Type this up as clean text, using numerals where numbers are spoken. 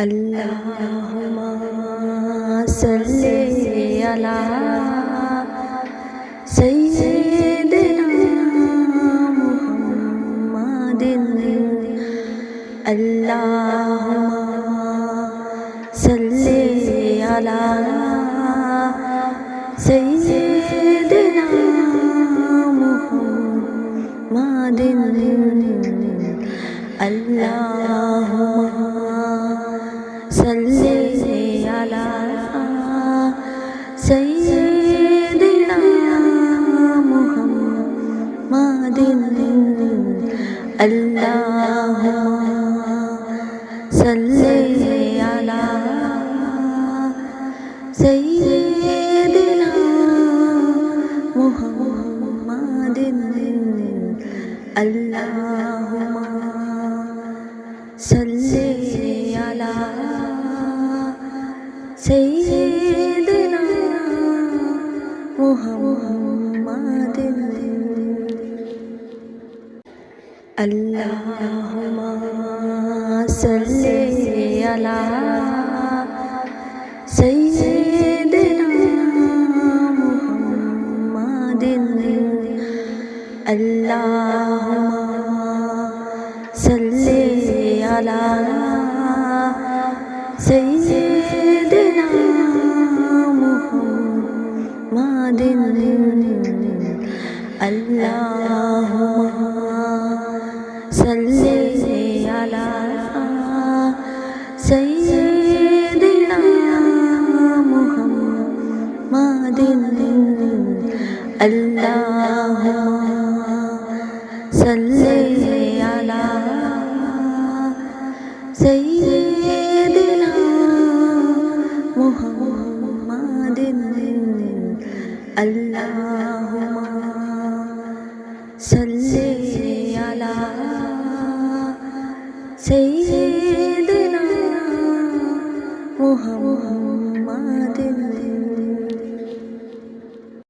अल्लाहुम्मा सल्ली अला सय्यिदिना मुहम्मदिन। अल्लाहुम्मा सल्ली अला सय्यिदिना मुहम्मदिन। अल्लाहुम्मा सल्ली अला सय्यिदिना मुहम्मदिन। अल्लाहुम्मा सल्ली अला सय्यिदिना मुहम्मदिन। अल्लाहुम्मा सल्ली अला सय्यिदिना मुहम्मदिन। अल्लाहुम्मा सल्ली अला सय्यिदिना मुहम्मदिन। अल्लाहुम्मा सल्ली अला सय्यिदिना मुहम्मदिन। अल्लाहुम्मा सल्ली अला सय्यिदिना मुहम्मदिन। अल्लाहुम्मा सल्ली अला सय्यिदिना मुहम्मदिन। अल्लाहुम्मा सल्ली अला सय्यिदिना